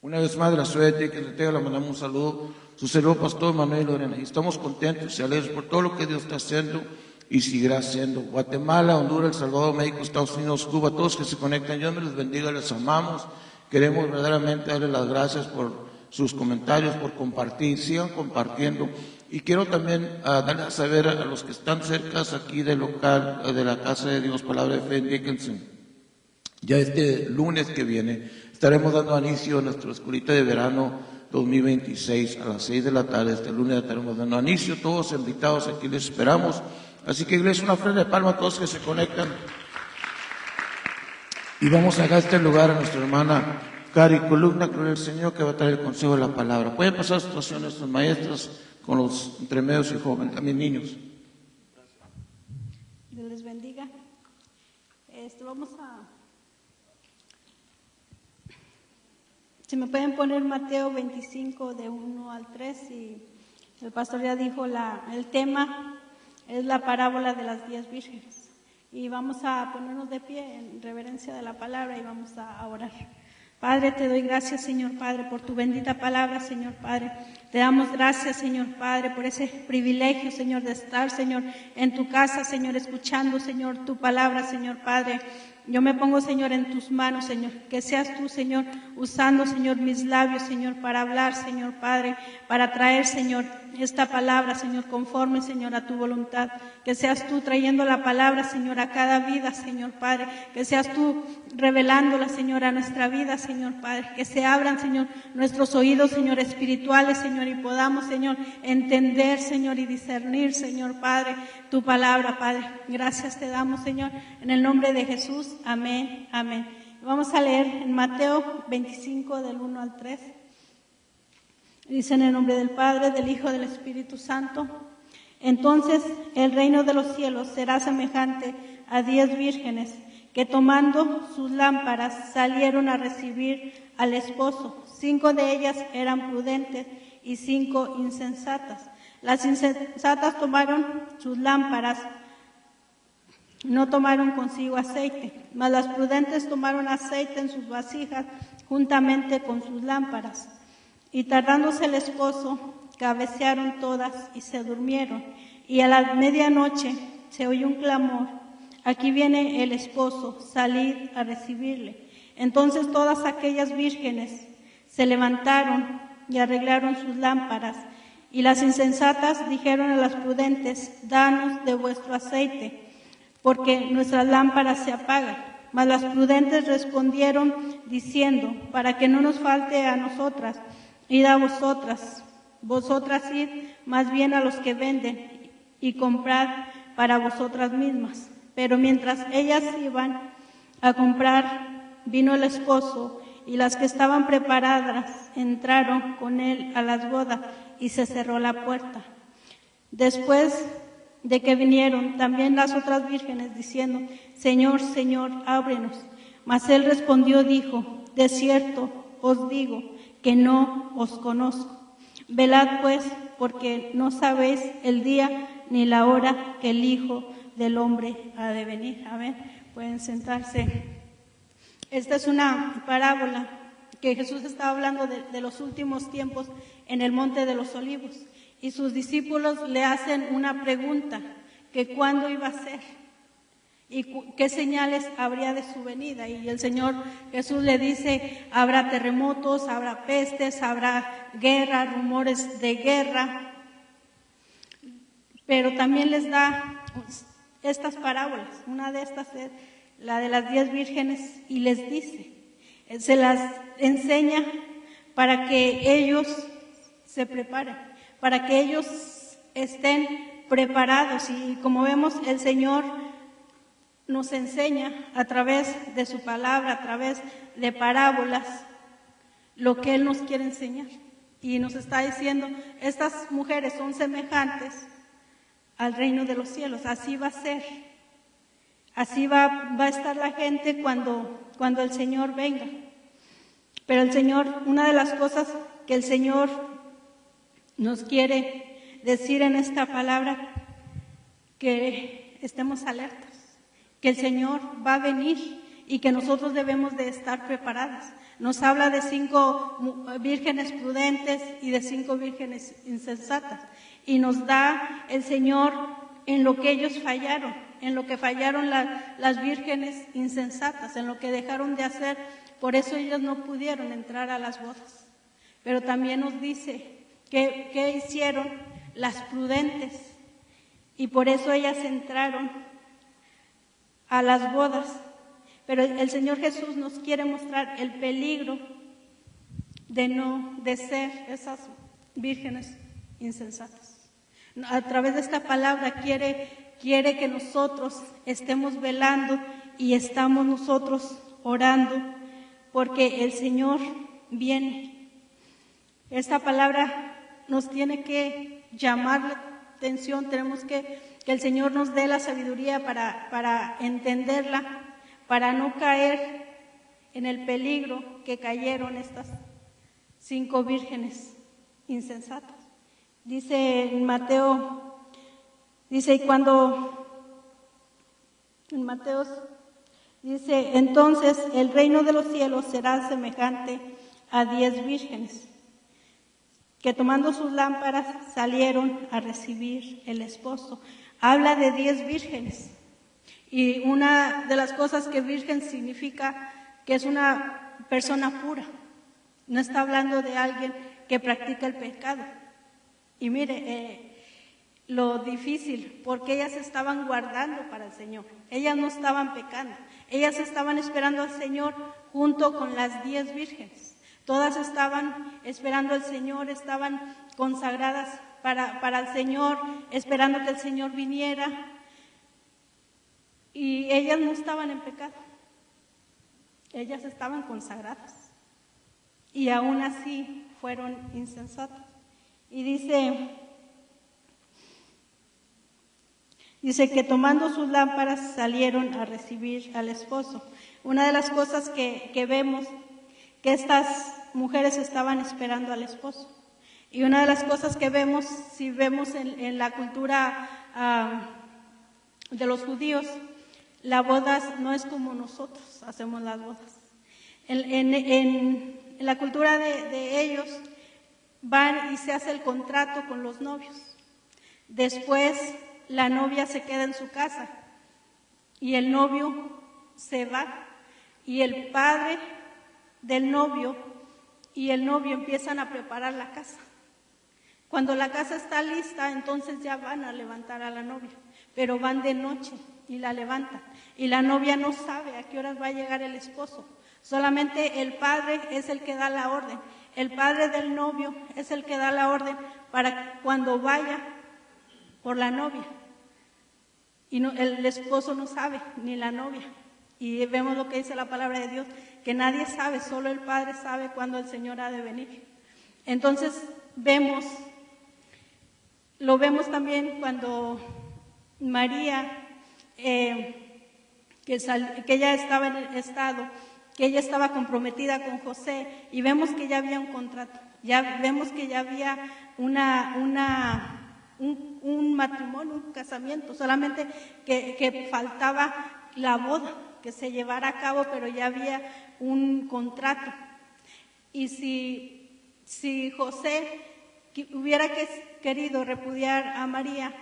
Una vez más, la suerte que le mandamos un saludo, su servidor pastor Manuel Lorena. Y estamos contentos y alegres por todo lo que Dios está haciendo y seguirá haciendo. Guatemala, Honduras, El Salvador, México, Estados Unidos, Cuba, todos que se conectan, Dios me los bendiga, les amamos. Queremos verdaderamente darles las gracias por sus comentarios, por compartir, sigan compartiendo. Y quiero también darles a saber a los que están cerca aquí del local, de la Casa de Dios, Palabra de Fe en Dickinson. Ya este lunes que viene estaremos dando inicio a nuestra escuelita de verano 2026 a las 6 de la tarde. Este lunes estaremos dando inicio, todos invitados aquí les esperamos. Así que iglesia, una ofrenda de palma a todos que se conectan. Y vamos a dar este lugar a nuestra hermana Cari Columna, gloria al Señor, que va a traer el consejo de la palabra. Pueden pasar situaciones nuestros maestros con los entremedios y jóvenes, a mis niños. Dios les bendiga. Vamos a... Si me pueden poner Mateo 25, de 1 al 3, y el pastor ya dijo, el tema es la parábola de las 10 vírgenes. Y vamos a ponernos de pie en reverencia de la palabra y vamos a orar. Padre, te doy gracias, Señor Padre, por tu bendita palabra, Señor Padre. Te damos gracias, Señor Padre, por ese privilegio, Señor, de estar, Señor, en tu casa, Señor, escuchando, Señor, tu palabra, Señor Padre. Yo me pongo, Señor, en tus manos, Señor, que seas tú, Señor, usando, Señor, mis labios, Señor, para hablar, Señor Padre, para traer, Señor, esta palabra, Señor, conforme, Señor, a tu voluntad. Que seas tú trayendo la palabra, Señor, a cada vida, Señor Padre. Que seas tú revelándola, Señor, a nuestra vida, Señor Padre. Que se abran, Señor, nuestros oídos, Señor, espirituales, Señor, y podamos, Señor, entender, Señor, y discernir, Señor Padre, tu palabra, Padre. Gracias te damos, Señor, en el nombre de Jesús. Amén, amén. Vamos a leer en Mateo 25, del 1 al 3. Dice en el nombre del Padre, del Hijo, del Espíritu Santo. Entonces el reino de los cielos será semejante a 10 vírgenes que tomando sus lámparas salieron a recibir al esposo. 5 de ellas eran prudentes y 5 insensatas. Las insensatas tomaron sus lámparas, no tomaron consigo aceite, mas las prudentes tomaron aceite en sus vasijas juntamente con sus lámparas. Y tardándose el esposo, cabecearon todas y se durmieron. Y a la medianoche se oyó un clamor: aquí viene el esposo, salid a recibirle. Entonces todas aquellas vírgenes se levantaron y arreglaron sus lámparas. Y las insensatas dijeron a las prudentes: danos de vuestro aceite, porque nuestras lámparas se apagan. Mas las prudentes respondieron diciendo: para que no nos falte a nosotras, id a vosotras id más bien a los que venden y comprad para vosotras mismas. Pero mientras ellas iban a comprar, vino el esposo, y las que estaban preparadas entraron con él a las bodas, y se cerró la puerta. Después de que vinieron también las otras vírgenes, diciendo: Señor, Señor, ábrenos. Mas él respondió, dijo: de cierto os digo que no os conozco. Velad pues, porque no sabéis el día ni la hora que el Hijo del Hombre ha de venir. Amén. Pueden sentarse. Esta es una parábola que Jesús estaba hablando de los últimos tiempos en el Monte de los Olivos. Y sus discípulos le hacen una pregunta, que cuándo iba a ser y qué señales habría de su venida. Y el Señor Jesús le dice: habrá terremotos, habrá pestes, habrá guerra, rumores de guerra. Pero también les da estas parábolas. Una de estas es la de las 10 vírgenes, y les dice, se las enseña para que ellos se preparen, para que ellos estén preparados. Y como vemos, el Señor nos enseña a través de su palabra, a través de parábolas, lo que Él nos quiere enseñar. Y nos está diciendo: estas mujeres son semejantes al reino de los cielos. Así va a ser, así va a estar la gente cuando el Señor venga. Pero el Señor, una de las cosas que el Señor nos quiere decir en esta palabra, que estemos alertas, que el Señor va a venir y que nosotros debemos de estar preparadas. nos habla de 5 vírgenes prudentes y de 5 vírgenes insensatas. Y nos da el Señor en lo que ellos fallaron, en lo que fallaron las vírgenes insensatas, en lo que dejaron de hacer. Por eso ellos no pudieron entrar a las bodas. Pero también nos dice que hicieron las prudentes, y por eso ellas entraron a las bodas. Pero el Señor Jesús nos quiere mostrar el peligro de ser esas vírgenes insensatas. A través de esta palabra quiere que nosotros estemos velando y estamos nosotros orando, porque el Señor viene. Esta palabra nos tiene que llamar la atención, tenemos que el Señor nos dé la sabiduría para entenderla, para no caer en el peligro que cayeron estas 5 vírgenes insensatas. Dice en Mateo, dice, entonces el reino de los cielos será semejante a 10 vírgenes, que tomando sus lámparas salieron a recibir el esposo. Habla de 10 vírgenes. Y una de las cosas que virgen significa que es una persona pura. No está hablando de alguien que practica el pecado. Y mire, lo difícil, porque ellas estaban guardando para el Señor. Ellas no estaban pecando. Ellas estaban esperando al Señor junto con las 10 vírgenes. Todas estaban esperando al Señor, estaban consagradas para el Señor, esperando que el Señor viniera. Y ellas no estaban en pecado. Ellas estaban consagradas. Y aún así fueron insensatas. Y dice que tomando sus lámparas salieron a recibir al esposo. Una de las cosas que vemos, que estas mujeres estaban esperando al esposo. Y una de las cosas que vemos, si vemos en la cultura de los judíos, las bodas no es como nosotros hacemos las bodas. En la cultura de ellos, van y se hace el contrato con los novios. Después la novia se queda en su casa y el novio se va, y el padre del novio y el novio empiezan a preparar la casa. Cuando la casa está lista, entonces ya van a levantar a la novia, pero van de noche y la levantan. Y la novia no sabe a qué horas va a llegar el esposo. Solamente el padre es el que da la orden. El padre del novio es el que da la orden para cuando vaya por la novia. Y no, el esposo no sabe, ni la novia. Y vemos lo que dice la palabra de Dios, que nadie sabe, solo el Padre sabe cuándo el Señor ha de venir. Entonces lo vemos también cuando María, que ella estaba en el estado, que ella estaba comprometida con José, y vemos que ya había un contrato, ya vemos que ya había un matrimonio, un casamiento, solamente que faltaba la boda, que se llevara a cabo, pero ya había un contrato. Y si José hubiera querido repudiar a María,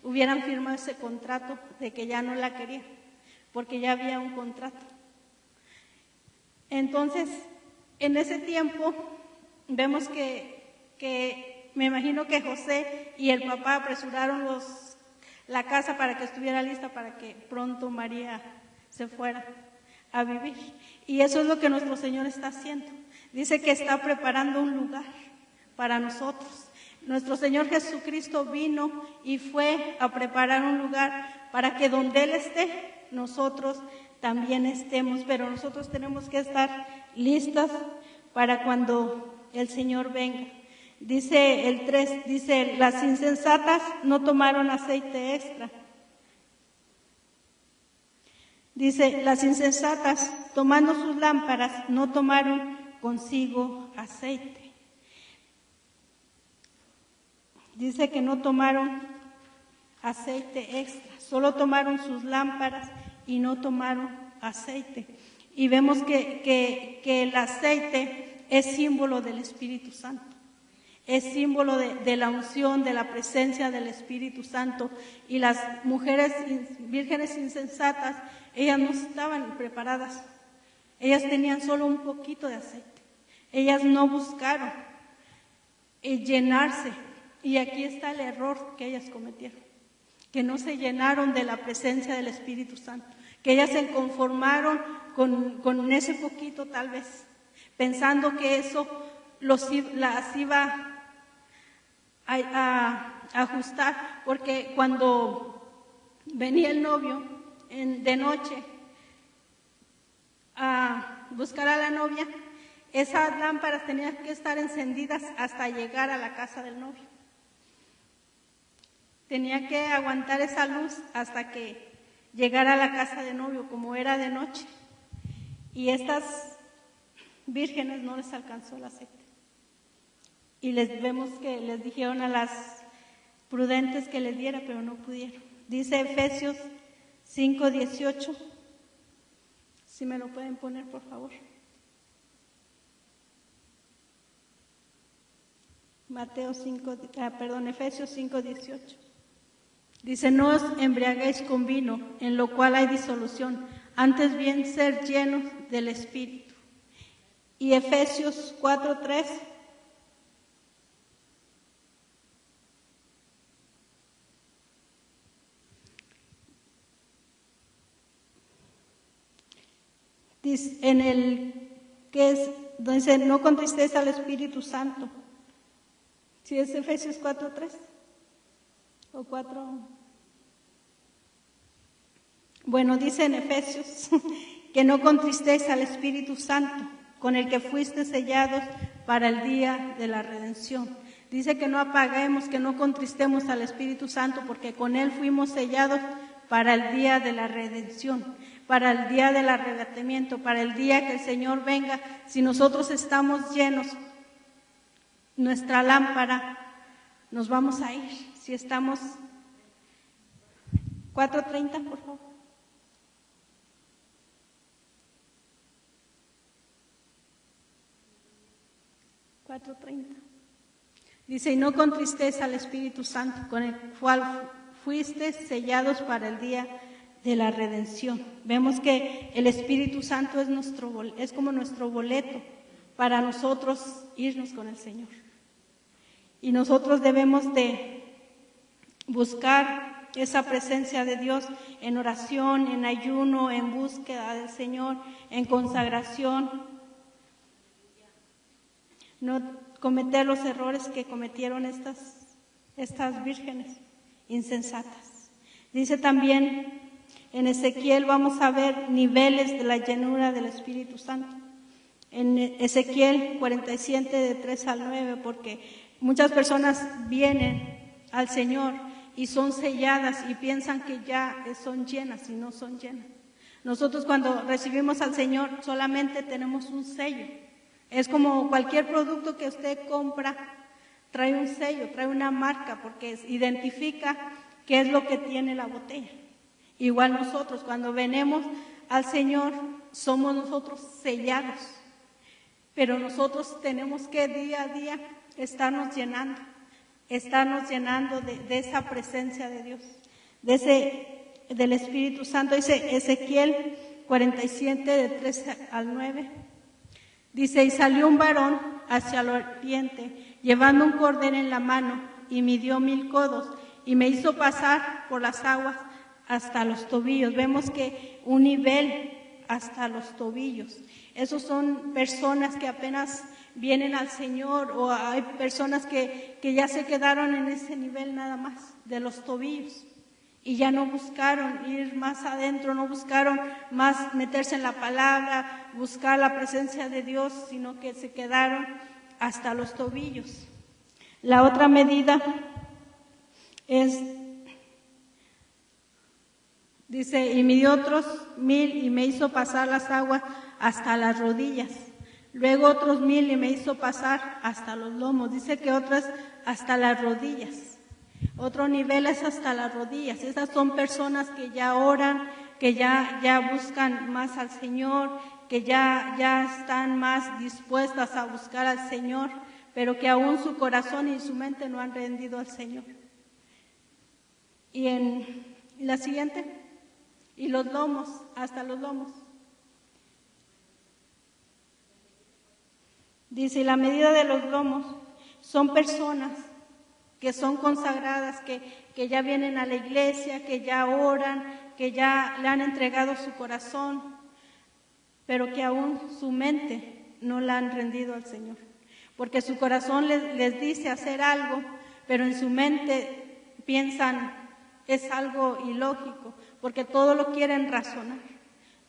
hubieran firmado ese contrato de que ya no la quería, porque ya había un contrato. Entonces, en ese tiempo, vemos que me imagino que José y el papá apresuraron la casa para que estuviera lista para que pronto María se fuera a vivir. Y eso es lo que nuestro Señor está haciendo. Dice que está preparando un lugar para nosotros. Nuestro Señor Jesucristo vino y fue a preparar un lugar para que donde Él esté, nosotros también estemos. Pero nosotros tenemos que estar listas para cuando el Señor venga. Dice el 3, dice, las insensatas no tomaron aceite extra. Dice, las insensatas, tomando sus lámparas, no tomaron consigo aceite. Dice que no tomaron aceite extra, solo tomaron sus lámparas y no tomaron aceite. y vemos que el aceite es símbolo del Espíritu Santo. Es símbolo de la unción, de la presencia del Espíritu Santo. Y las mujeres vírgenes insensatas, ellas no estaban preparadas. Ellas tenían solo un poquito de aceite. Ellas no buscaron llenarse. Y aquí está el error que ellas cometieron. Que no se llenaron de la presencia del Espíritu Santo. Que ellas se conformaron con ese poquito tal vez. Pensando que eso las iba a ajustar, porque cuando venía el novio de noche a buscar a la novia, esas lámparas tenían que estar encendidas hasta llegar a la casa del novio. Tenía que aguantar esa luz hasta que llegara a la casa del novio, como era de noche. Y estas vírgenes no les alcanzó el aceite. Y vemos que les dijeron a las prudentes que les diera, pero no pudieron. Dice Efesios 5:18. Si me lo pueden poner, por favor. Efesios 5:18. Dice, no os embriaguéis con vino, en lo cual hay disolución, antes bien ser llenos del Espíritu. Y Efesios 4:3. Dice, en el que es, donde dice, no contristéis al Espíritu Santo. ¿Sí es Efesios 4:3? ¿O 4? Bueno, dice en Efesios que no contristéis al Espíritu Santo, con el que fuiste sellados para el día de la redención. Dice que no apaguemos, que no contristemos al Espíritu Santo, porque con él fuimos sellados para el día de la redención, para el día del arrebatamiento, para el día que el Señor venga. Si nosotros estamos llenos, nuestra lámpara, nos vamos a ir. Si estamos 4:30, por favor. Dice, y no contristéis al Espíritu Santo, con el cual fuiste sellados para el día de la redención. Vemos que el Espíritu Santo es como nuestro boleto para nosotros irnos con el Señor. Y nosotros debemos de buscar esa presencia de Dios en oración, en ayuno, en búsqueda del Señor, en consagración. No cometer los errores que cometieron estas vírgenes insensatas. Dice también en Ezequiel, vamos a ver niveles de la llenura del Espíritu Santo. En Ezequiel 47, de 3 al 9, porque muchas personas vienen al Señor y son selladas y piensan que ya son llenas y no son llenas. Nosotros cuando recibimos al Señor solamente tenemos un sello. Es como cualquier producto que usted compra, trae un sello, trae una marca, porque identifica qué es lo que tiene la botella. Igual nosotros, cuando venimos al Señor, somos nosotros sellados, pero nosotros tenemos que día a día estarnos llenando de esa presencia de Dios, del Espíritu Santo. Dice Ezequiel 47, de 3 al 9. Dice, y salió un varón hacia el oriente, llevando un cordero en la mano, y midió 1000 codos, y me hizo pasar por las aguas hasta los tobillos. Vemos que un nivel hasta los tobillos. Esos son personas que apenas vienen al Señor, o hay personas que ya se quedaron en ese nivel nada más, de los tobillos. Y ya no buscaron ir más adentro, no buscaron más meterse en la palabra, buscar la presencia de Dios, sino que se quedaron hasta los tobillos. La otra medida es, dice, y midió otros 1000 y me hizo pasar las aguas hasta las rodillas. Luego otros 1000 y me hizo pasar hasta los lomos. Dice que otras hasta las rodillas. Otro nivel es hasta las rodillas. Esas son personas que ya oran, que ya buscan más al Señor, que ya están más dispuestas a buscar al Señor, pero que aún su corazón y su mente no han rendido al Señor. Y en la siguiente, y los lomos, hasta los lomos. Dice, y la medida de los lomos son personas que son consagradas, que ya vienen a la iglesia, que ya oran, que ya le han entregado su corazón, pero que aún su mente no la han rendido al Señor. Porque su corazón les dice hacer algo, pero en su mente piensan es algo ilógico, porque todo lo quieren razonar.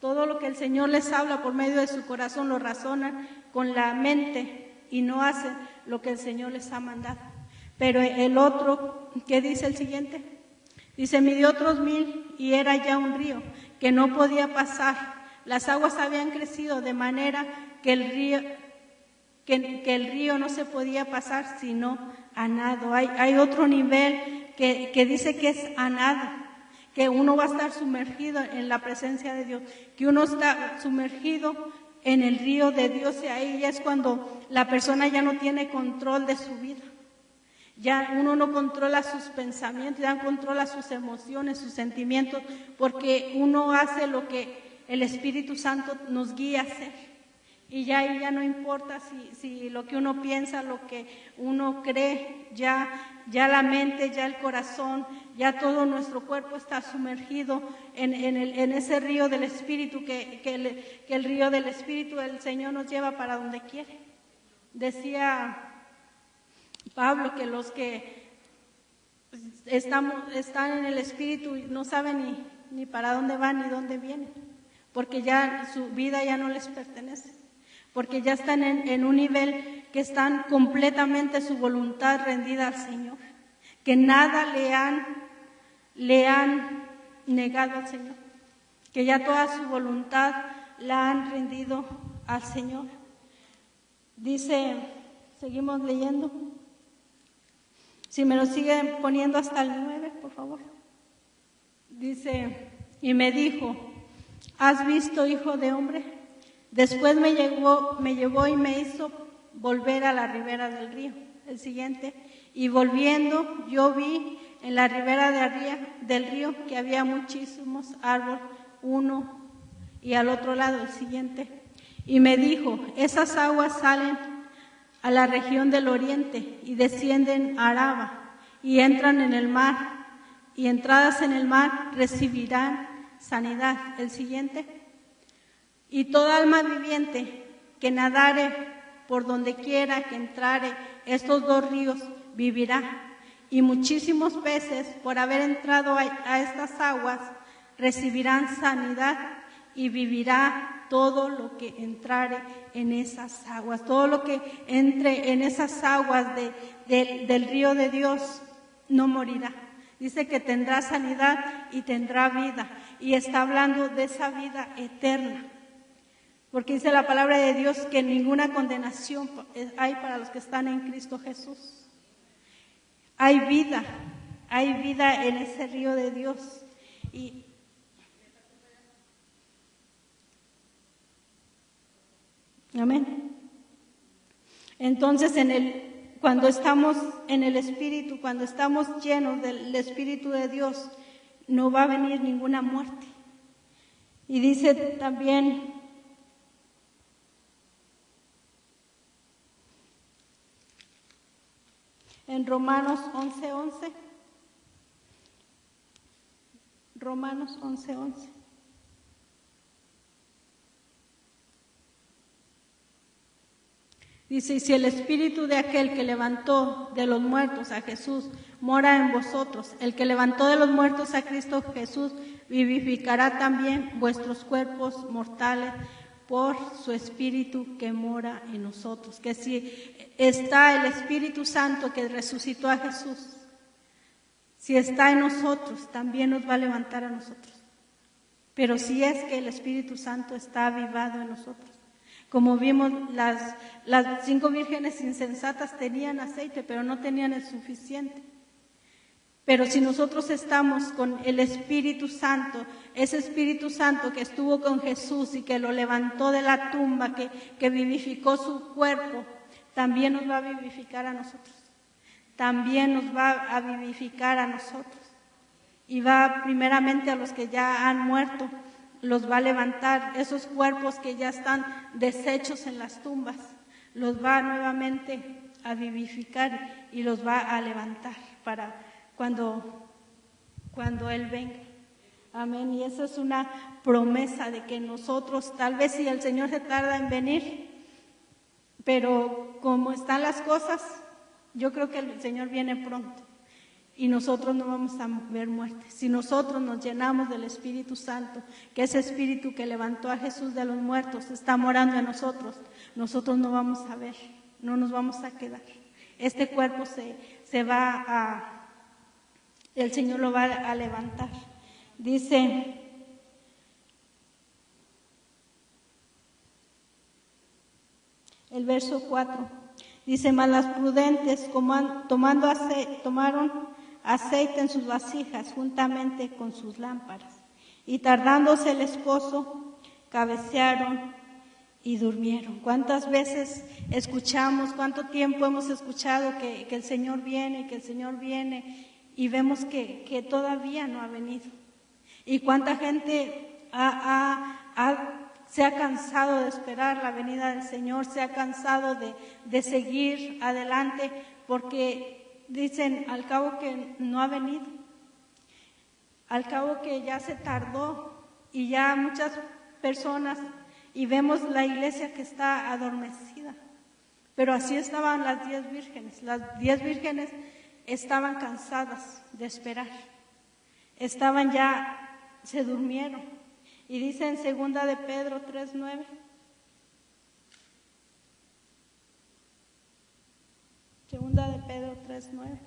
Todo lo que el Señor les habla por medio de su corazón lo razonan con la mente y no hacen lo que el Señor les ha mandado. Pero el otro, ¿qué dice el siguiente? Dice, midió otros 1000 y era ya un río que no podía pasar. Las aguas habían crecido de manera que el río no se podía pasar sino a nado. Hay otro nivel que dice que es a nado, que uno va a estar sumergido en la presencia de Dios, que uno está sumergido en el río de Dios, y ahí ya es cuando la persona ya no tiene control de su vida. Ya uno no controla sus pensamientos, ya no controla sus emociones, sus sentimientos, porque uno hace lo que el Espíritu Santo nos guía a hacer. Y ya ahí ya no importa si lo que uno piensa, lo que uno cree, ya la mente, ya el corazón, ya todo nuestro cuerpo está sumergido en ese río del Espíritu, que el río del Espíritu del Señor nos lleva para donde quiere. Decía Pablo que los que están en el Espíritu no saben ni para dónde van ni dónde vienen, porque ya su vida ya no les pertenece, porque ya están en un nivel que están completamente su voluntad rendida al Señor, que nada le han negado al Señor, que ya toda su voluntad la han rendido al Señor. Dice, seguimos leyendo. Si me lo siguen poniendo hasta el 9, por favor. Dice, y me dijo, ¿has visto, hijo de hombre? Después me llevó y me hizo volver a la ribera del río. El siguiente, y volviendo yo vi en la ribera del río que había muchísimos árboles, uno y al otro lado. El siguiente, y me dijo, esas aguas salen a la región del oriente y descienden a Araba y entran en el mar, y entradas en el mar recibirán sanidad. El siguiente, y toda alma viviente que nadare por donde quiera que entrare estos dos ríos vivirá, y muchísimos peces por haber entrado a estas aguas recibirán sanidad, y vivirá todo lo que entrare en esas aguas. Todo lo que entre en esas aguas del río de Dios no morirá. Dice que tendrá sanidad y tendrá vida, y está hablando de esa vida eterna, porque dice la palabra de Dios que ninguna condenación hay para los que están en Cristo Jesús. Hay vida en ese río de Dios. Y amén. Entonces, cuando estamos en el Espíritu, cuando estamos llenos del Espíritu de Dios, no va a venir ninguna muerte. Y dice también, en Romanos 11:11, Romanos 11:11. Dice, y si el Espíritu de aquel que levantó de los muertos a Jesús mora en vosotros, el que levantó de los muertos a Cristo Jesús vivificará también vuestros cuerpos mortales por su Espíritu que mora en nosotros. Que si está el Espíritu Santo que resucitó a Jesús, si está en nosotros, también nos va a levantar a nosotros. Pero si es que el Espíritu Santo está avivado en nosotros. Como vimos, las 5 vírgenes insensatas tenían aceite, pero no tenían el suficiente. Pero si nosotros estamos con el Espíritu Santo, ese Espíritu Santo que estuvo con Jesús y que lo levantó de la tumba, que vivificó su cuerpo, también nos va a vivificar a nosotros. También nos va a vivificar a nosotros. Y va primeramente a los que ya han muerto, los va a levantar. Esos cuerpos que ya están deshechos en las tumbas, los va nuevamente a vivificar y los va a levantar para cuando Él venga. Amén. Y esa es una promesa de que nosotros, tal vez si el Señor se tarda en venir, pero como están las cosas, yo creo que el Señor viene pronto y nosotros no vamos a ver muerte. Si nosotros nos llenamos del Espíritu Santo, que ese Espíritu que levantó a Jesús de los muertos está morando en nosotros, nosotros no vamos a ver, no nos vamos a quedar. Este cuerpo el Señor lo va a levantar. Dice el verso 4, dice: mas las prudentes tomaron aceite en sus vasijas juntamente con sus lámparas, y tardándose el esposo, cabecearon y durmieron. ¿Cuántas veces escuchamos, cuánto tiempo hemos escuchado que el Señor viene, que el Señor viene, y vemos que todavía no ha venido? Y cuánta gente se ha cansado de esperar la venida del Señor, se ha cansado de seguir adelante, porque dicen, al cabo que no ha venido, al cabo que ya se tardó, y ya muchas personas, y vemos la iglesia que está adormecida. Pero así estaban las 10 vírgenes. Las 10 vírgenes estaban cansadas de esperar. Se durmieron. Y dice en 2 de Pedro 3:9. Segunda de Pedro 3:9.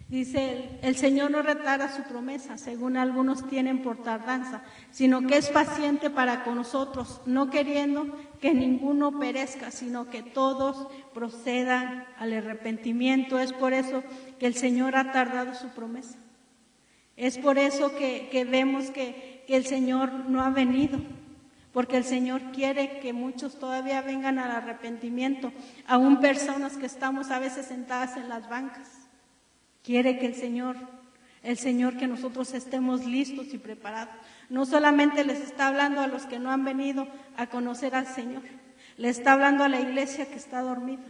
Dice, el Señor no retarda su promesa, según algunos tienen por tardanza, sino que es paciente para con nosotros, no queriendo que ninguno perezca, sino que todos procedan al arrepentimiento. Es por eso que el Señor ha tardado su promesa. Es por eso que vemos que el Señor no ha venido, porque el Señor quiere que muchos todavía vengan al arrepentimiento, aún personas que estamos a veces sentadas en las bancas. Quiere que el Señor que nosotros estemos listos y preparados. No solamente les está hablando a los que no han venido a conocer al Señor, le está hablando a la iglesia que está dormida,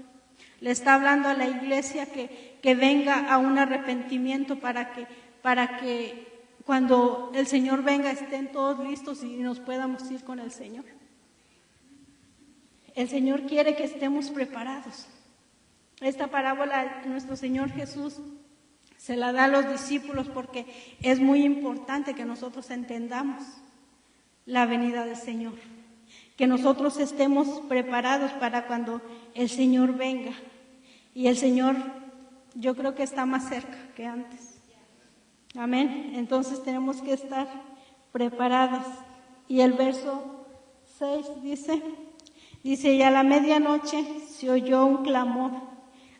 le está hablando a la iglesia que venga a un arrepentimiento para que cuando el Señor venga estén todos listos y nos podamos ir con el Señor. El Señor quiere que estemos preparados. Esta parábola nuestro Señor Jesús se la da a los discípulos porque es muy importante que nosotros entendamos la venida del Señor, que nosotros estemos preparados para cuando el Señor venga. Y el Señor, yo creo que está más cerca que antes. Amén. Entonces tenemos que estar preparadas. Y el verso 6 dice, y a la medianoche se oyó un clamor: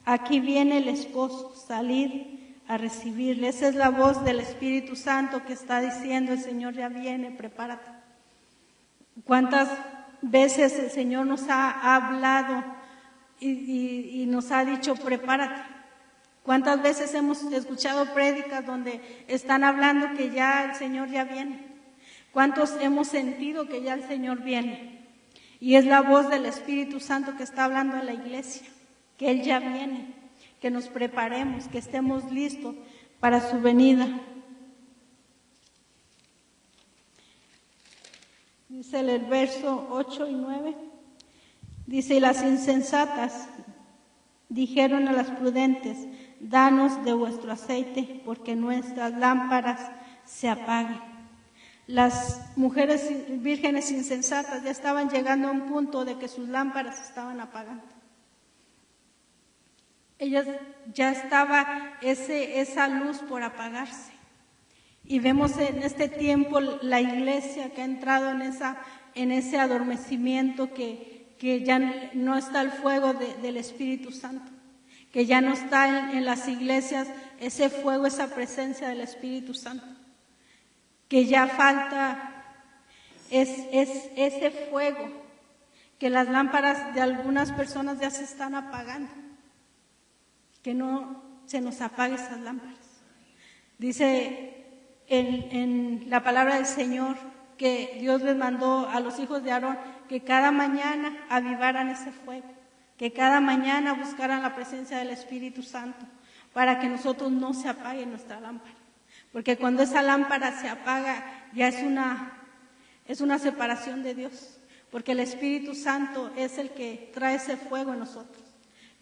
aquí viene el esposo, salid a recibirle. Esa es la voz del Espíritu Santo que está diciendo: el Señor ya viene, prepárate. ¿Cuántas veces el Señor nos ha hablado y nos ha dicho prepárate? ¿Cuántas veces hemos escuchado prédicas donde están hablando que ya el Señor ya viene? ¿Cuántos hemos sentido que ya el Señor viene? Y es la voz del Espíritu Santo que está hablando a la iglesia, que Él ya viene, que nos preparemos, que estemos listos para su venida. Dice el verso 8 y 9, dice: y las insensatas dijeron a las prudentes: danos de vuestro aceite, porque nuestras lámparas se apagan. Las mujeres vírgenes insensatas ya estaban llegando a un punto de que sus lámparas se estaban apagando. Ellas ya estaba esa luz por apagarse. Y vemos en este tiempo la iglesia que ha entrado en ese adormecimiento, que ya no está el fuego del Espíritu Santo, que ya no está en las iglesias ese fuego, esa presencia del Espíritu Santo, que ya falta es ese fuego, que las lámparas de algunas personas ya se están apagando, que no se nos apague esas lámparas. Dice en la palabra del Señor que Dios les mandó a los hijos de Aarón que cada mañana avivaran ese fuego, que cada mañana buscaran la presencia del Espíritu Santo, para que nosotros no se apague nuestra lámpara. Porque cuando esa lámpara se apaga, ya es una separación de Dios, porque el Espíritu Santo es el que trae ese fuego en nosotros.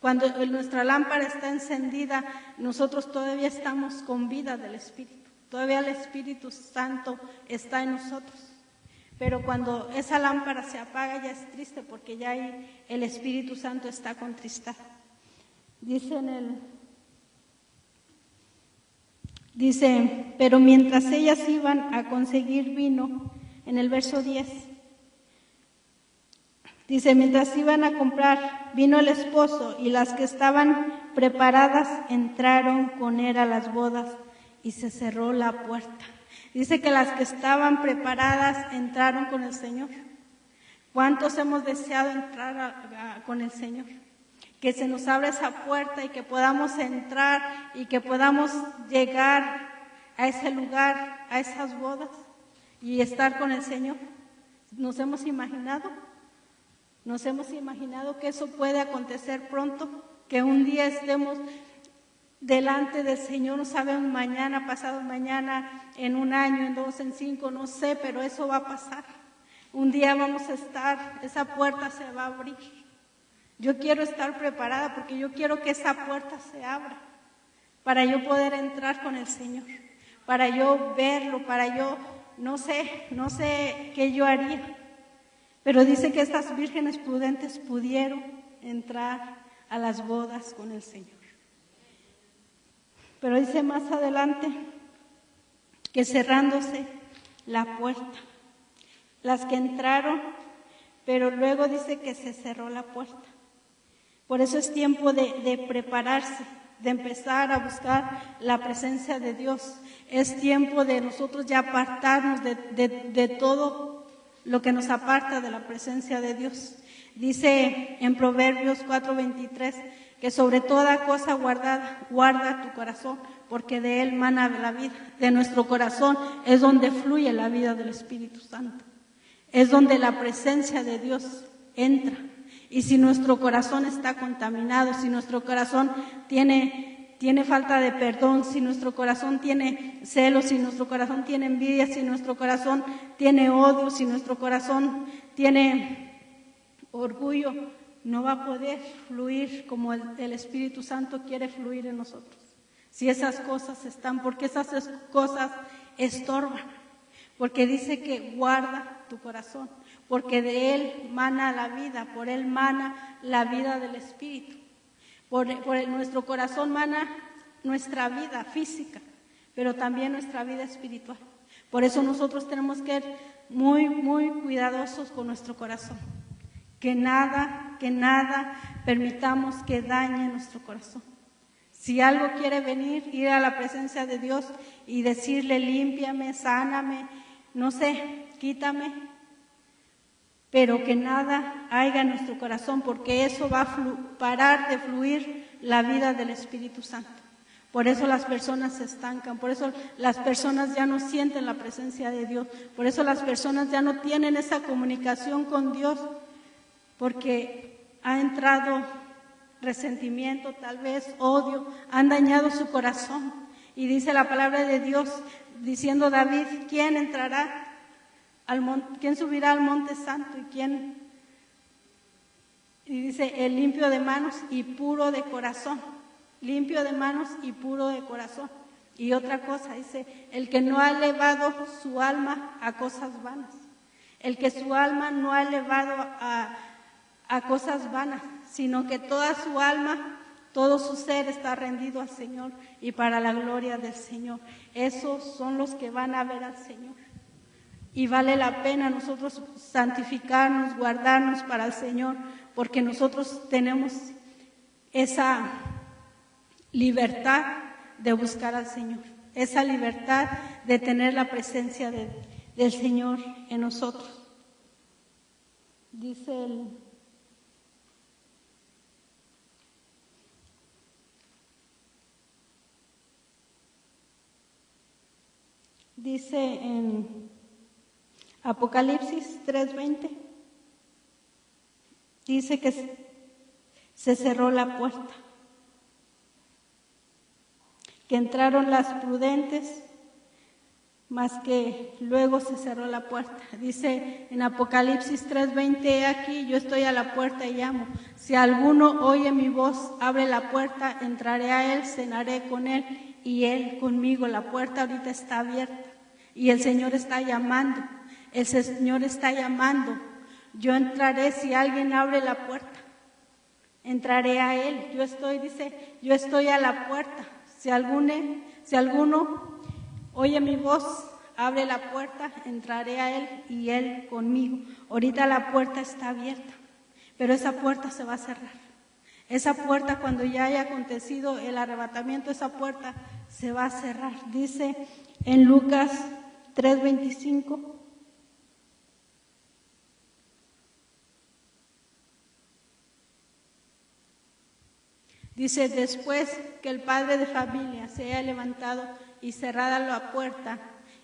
Cuando nuestra lámpara está encendida, nosotros todavía estamos con vida del Espíritu, todavía el Espíritu Santo está en nosotros. Pero cuando esa lámpara se apaga, ya es triste, porque ya ahí el Espíritu Santo está contristado. Dice, pero mientras ellas iban a conseguir vino, en el verso 10, dice, mientras iban a comprar, vino el esposo, y las que estaban preparadas entraron con él a las bodas, y se cerró la puerta. Dice que las que estaban preparadas entraron con el Señor. ¿Cuántos hemos deseado entrar con el Señor? Que se nos abra esa puerta y que podamos entrar y que podamos llegar a ese lugar, a esas bodas y estar con el Señor. ¿Nos hemos imaginado? ¿Nos hemos imaginado que eso puede acontecer pronto? Que un día estemos delante del Señor, no sabemos mañana, pasado mañana, en un año, en 2, en 5, no sé, pero eso va a pasar. Un día vamos a estar, esa puerta se va a abrir. Yo quiero estar preparada porque yo quiero que esa puerta se abra para yo poder entrar con el Señor, para yo verlo, para yo, no sé qué yo haría. Pero dice que estas vírgenes prudentes pudieron entrar a las bodas con el Señor. Pero dice más adelante que cerrándose la puerta, las que entraron, pero luego dice que se cerró la puerta. Por eso es tiempo de prepararse, de empezar a buscar la presencia de Dios. Es tiempo de nosotros ya apartarnos de todo lo que nos aparta de la presencia de Dios. Dice en Proverbios 4:23 que sobre toda cosa guarda tu corazón, porque de él mana la vida. De nuestro corazón es donde fluye la vida del Espíritu Santo. Es donde la presencia de Dios entra. Y si nuestro corazón está contaminado, si nuestro corazón tiene falta de perdón, si nuestro corazón tiene celos, si nuestro corazón tiene envidia, si nuestro corazón tiene odio, si nuestro corazón tiene orgullo, no va a poder fluir como el Espíritu Santo quiere fluir en nosotros. Si esas cosas están, porque esas cosas estorban, porque dice que guarda tu corazón, porque de él mana la vida, por él mana la vida del Espíritu. Por nuestro corazón mana nuestra vida física, pero también nuestra vida espiritual. Por eso nosotros tenemos que ser muy, muy cuidadosos con nuestro corazón. Que nada permitamos que dañe nuestro corazón. Si algo quiere venir, ir a la presencia de Dios y decirle, límpiame, sáname, no sé, quítame, pero que nada haya en nuestro corazón, porque eso va a parar de fluir la vida del Espíritu Santo. Por eso las personas se estancan, por eso las personas ya no sienten la presencia de Dios, por eso las personas ya no tienen esa comunicación con Dios, porque ha entrado resentimiento, tal vez odio, han dañado su corazón. Y dice la palabra de Dios, diciendo David, ¿quién entrará al monte? ¿Quién subirá al monte santo? Y dice, el limpio de manos y puro de corazón. Limpio de manos y puro de corazón. Y otra cosa, dice, el que no ha elevado su alma a cosas vanas. El que su alma no ha elevado a cosas vanas, sino que toda su alma, todo su ser está rendido al Señor y para la gloria del Señor. Esos son los que van a ver al Señor. Y vale la pena nosotros santificarnos, guardarnos para el Señor, porque nosotros tenemos esa libertad de buscar al Señor, esa libertad de tener la presencia del Señor en nosotros. Dice en Apocalipsis 3:20, dice que se cerró la puerta, que entraron las prudentes, mas que luego se cerró la puerta. Dice en Apocalipsis 3:20, aquí yo estoy a la puerta y llamo. Si alguno oye mi voz, abre la puerta, entraré a él, cenaré con él y él conmigo. La puerta ahorita está abierta y el Señor está llamando. El Señor está llamando. Yo entraré si alguien abre la puerta. Entraré a él. Yo estoy a la puerta. Si alguno oye mi voz, abre la puerta, entraré a él y él conmigo. Ahorita la puerta está abierta, pero esa puerta se va a cerrar. Esa puerta, cuando ya haya acontecido el arrebatamiento, esa puerta se va a cerrar. Dice en Lucas 3:25. Dice, después que el padre de familia se haya levantado y cerrada la puerta,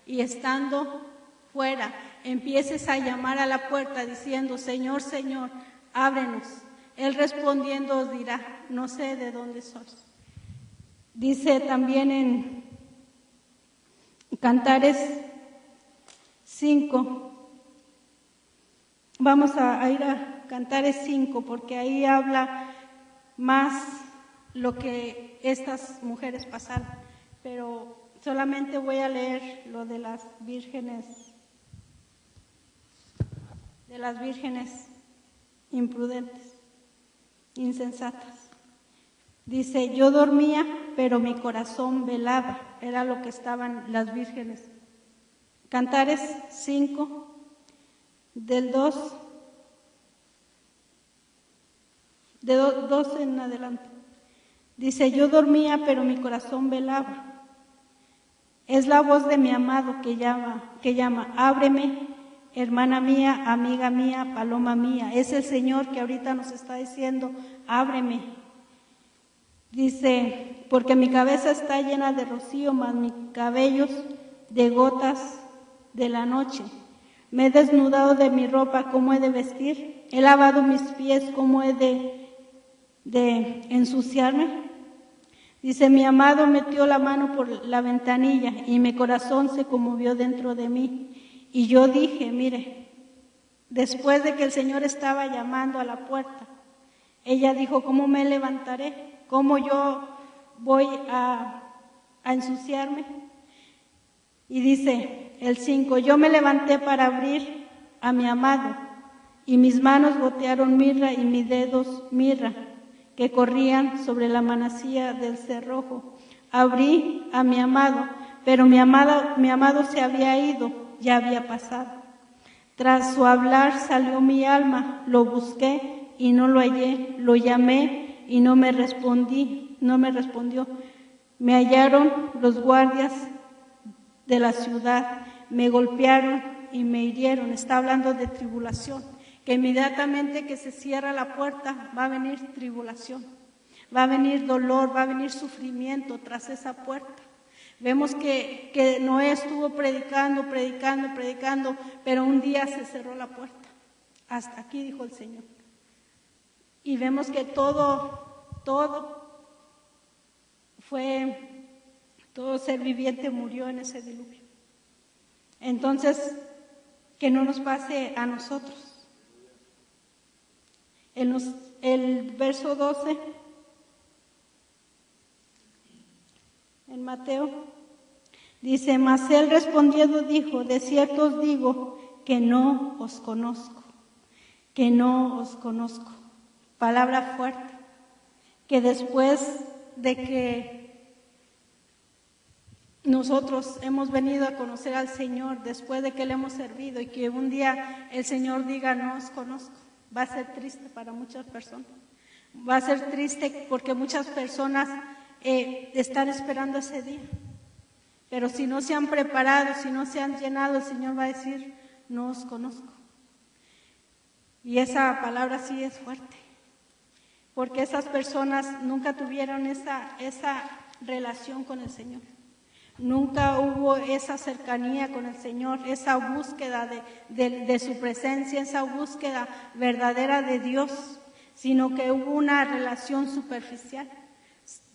y estando fuera, empieces a llamar a la puerta diciendo, Señor, Señor, ábrenos. Él respondiendo os dirá, no sé de dónde sois. Dice también en Cantares 5, vamos a ir a Cantares 5, porque ahí habla más lo que estas mujeres pasaron, pero solamente voy a leer lo de las vírgenes imprudentes, insensatas. Dice, yo dormía, pero mi corazón velaba, era lo que estaban las vírgenes. Cantares 5, del 2 en adelante. Dice, yo dormía, pero mi corazón velaba. Es la voz de mi amado que llama, ábreme, hermana mía, amiga mía, paloma mía. Es el Señor que ahorita nos está diciendo, ábreme. Dice, porque mi cabeza está llena de rocío, mas mis cabellos de gotas de la noche. Me he desnudado de mi ropa, ¿cómo he de vestir? He lavado mis pies, ¿cómo he de ensuciarme? Dice, mi amado metió la mano por la ventanilla y mi corazón se conmovió dentro de mí. Y yo dije, mire, después de que el Señor estaba llamando a la puerta, ella dijo, ¿cómo me levantaré? ¿Cómo yo voy a ensuciarme? Y dice el 5, yo me levanté para abrir a mi amado y mis manos gotearon mirra y mis dedos mirra que corrían sobre la manecilla del cerrojo. Abrí a mi amado, pero mi amado se había ido, ya había pasado. Tras su hablar salió mi alma, lo busqué y no lo hallé, lo llamé y no me respondió. Me hallaron los guardias de la ciudad, me golpearon y me hirieron. Está hablando de tribulación, que inmediatamente que se cierra la puerta va a venir tribulación, va a venir dolor, va a venir sufrimiento tras esa puerta. Vemos que Noé estuvo predicando, pero un día se cerró la puerta. Hasta aquí, dijo el Señor. Y vemos que todo ser viviente murió en ese diluvio. Entonces, que no nos pase a nosotros. El verso 12, en Mateo, dice, mas él respondiendo dijo, de cierto os digo que no os conozco, que no os conozco. Palabra fuerte, que después de que nosotros hemos venido a conocer al Señor, después de que le hemos servido y que un día el Señor diga, no os conozco, va a ser triste para muchas personas. Va a ser triste porque muchas personas estar esperando ese día. Pero si no se han preparado, si no se han llenado, el Señor va a decir, no os conozco. Y esa palabra sí es fuerte, porque esas personas nunca tuvieron esa relación con el Señor. Nunca hubo esa cercanía con el Señor, esa búsqueda de su presencia, esa búsqueda verdadera de Dios, sino que hubo una relación superficial.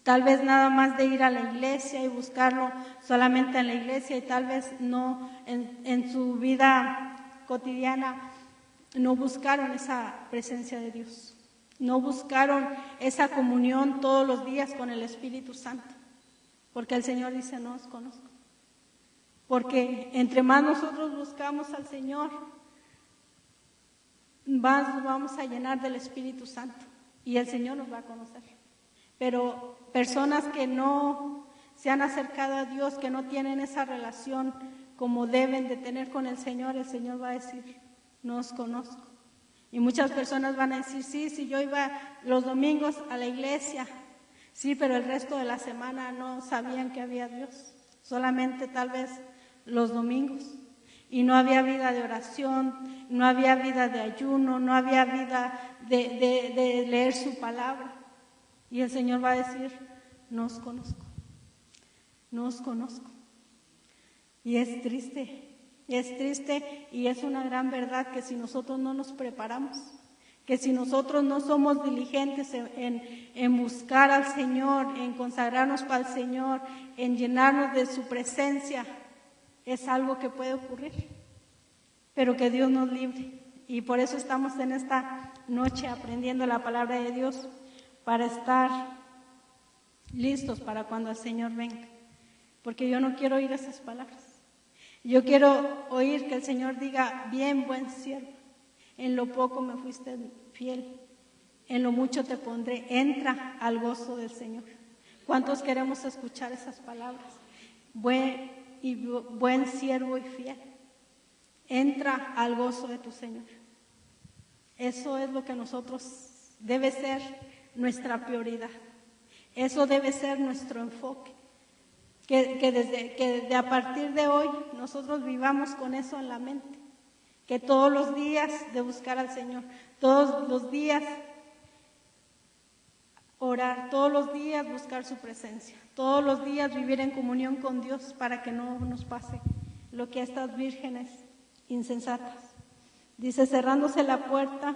Tal vez nada más de ir a la iglesia y buscarlo solamente en la iglesia y tal vez no en su vida cotidiana, no buscaron esa presencia de Dios, no buscaron esa comunión todos los días con el Espíritu Santo, porque el Señor dice, no os conozco. Porque entre más nosotros buscamos al Señor, más nos vamos a llenar del Espíritu Santo y el Señor nos va a conocer. Pero personas que no se han acercado a Dios, que no tienen esa relación como deben de tener con el Señor va a decir, no os conozco. Y muchas personas van a decir, sí, yo iba los domingos a la iglesia, sí, pero el resto de la semana no sabían que había Dios, solamente tal vez los domingos. Y no había vida de oración, no había vida de ayuno, no había vida de leer su palabra. Y el Señor va a decir, no os conozco, no os conozco. Y es triste y es una gran verdad que si nosotros no nos preparamos, que si nosotros no somos diligentes en buscar al Señor, en consagrarnos para el Señor, en llenarnos de su presencia, es algo que puede ocurrir, pero que Dios nos libre. Y por eso estamos en esta noche aprendiendo la palabra de Dios, para estar listos para cuando el Señor venga. Porque yo no quiero oír esas palabras. Yo quiero oír que el Señor diga, bien, buen siervo, en lo poco me fuiste fiel, en lo mucho te pondré, entra al gozo del Señor. ¿Cuántos queremos escuchar esas palabras? Buen siervo y fiel, entra al gozo de tu Señor. Eso es lo que nosotros debe ser nuestra prioridad. Eso debe ser nuestro enfoque. Que a partir de hoy nosotros vivamos con eso en la mente. Que todos los días de buscar al Señor, todos los días orar, todos los días buscar su presencia, todos los días vivir en comunión con Dios para que no nos pase lo que a estas vírgenes insensatas. Dice, cerrándose la puerta,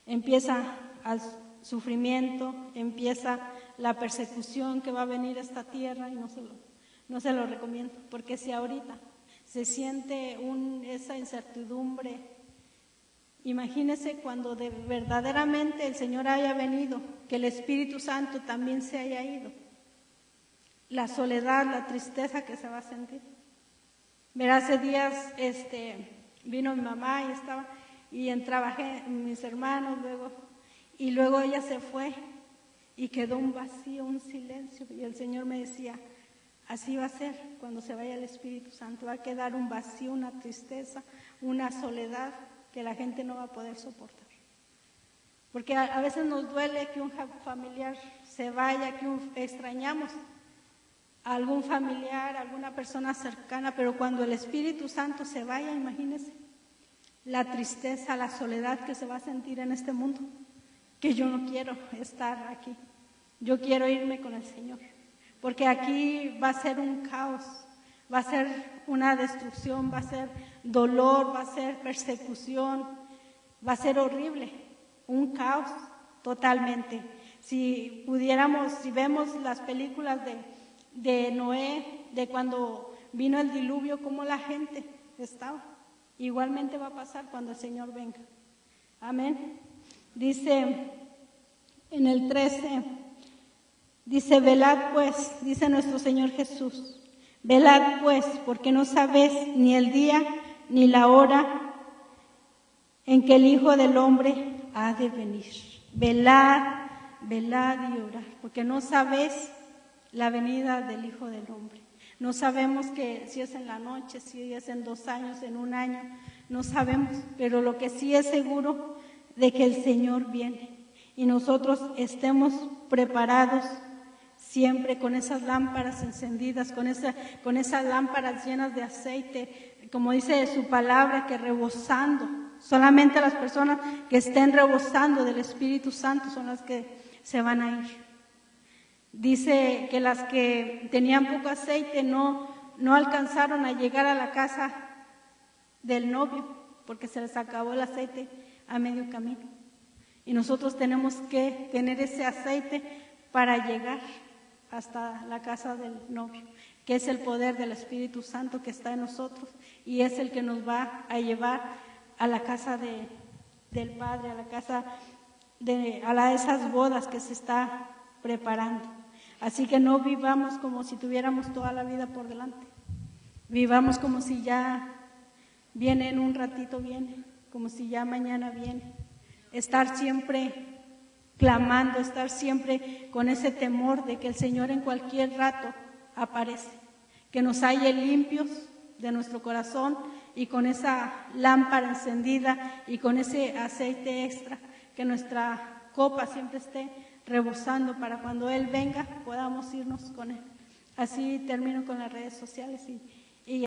empieza al sufrimiento, empieza la persecución que va a venir a esta tierra y no se lo recomiendo, porque si ahorita se siente esa incertidumbre, imagínese cuando verdaderamente el Señor haya venido, que el Espíritu Santo también se haya ido, la soledad, la tristeza que se va a sentir. Verá, hace días vino mi mamá y trabajé mis hermanos y luego ella se fue y quedó un vacío, un silencio, y el Señor me decía, así va a ser cuando se vaya el Espíritu Santo, va a quedar un vacío, una tristeza, una soledad que la gente no va a poder soportar. Porque a veces nos duele que un familiar se vaya, que extrañamos a algún familiar, a alguna persona cercana, pero cuando el Espíritu Santo se vaya, imagínense la tristeza, la soledad que se va a sentir en este mundo, que yo no quiero estar aquí, yo quiero irme con el Señor, porque aquí va a ser un caos, va a ser una destrucción, va a ser dolor, va a ser persecución, va a ser horrible, un caos totalmente. Si vemos las películas de Noé, de cuando vino el diluvio, cómo la gente estaba, igualmente va a pasar cuando el Señor venga. Amén. Dice en el 13, dice, velad pues, dice nuestro Señor Jesús, velad pues, porque no sabéis ni el día ni la hora en que el Hijo del Hombre ha de venir. Velad, velad y orad, porque no sabéis la venida del Hijo del Hombre. No sabemos que si es en la noche, si es en 2 años, en 1 año, no sabemos, pero lo que sí es seguro de que el Señor viene y nosotros estemos preparados siempre con esas lámparas encendidas, con esas lámparas llenas de aceite, como dice su palabra, que rebosando. Solamente las personas que estén rebosando del Espíritu Santo son las que se van a ir. Dice que las que tenían poco aceite no alcanzaron a llegar a la casa del novio, porque se les acabó el aceite a medio camino. Y nosotros tenemos que tener ese aceite para llegar hasta la casa del novio, que es el poder del Espíritu Santo que está en nosotros y es el que nos va a llevar a la casa del Padre, a la casa a esas bodas que se está preparando. Así que no vivamos como si tuviéramos toda la vida por delante. Vivamos como si ya viene en un ratito, viene, como si ya mañana viene. Estar siempre clamando, estar siempre con ese temor de que el Señor en cualquier rato aparece, que nos halle limpios de nuestro corazón y con esa lámpara encendida y con ese aceite extra, que nuestra copa siempre esté rebosando para cuando Él venga podamos irnos con Él. Así termino con las redes sociales y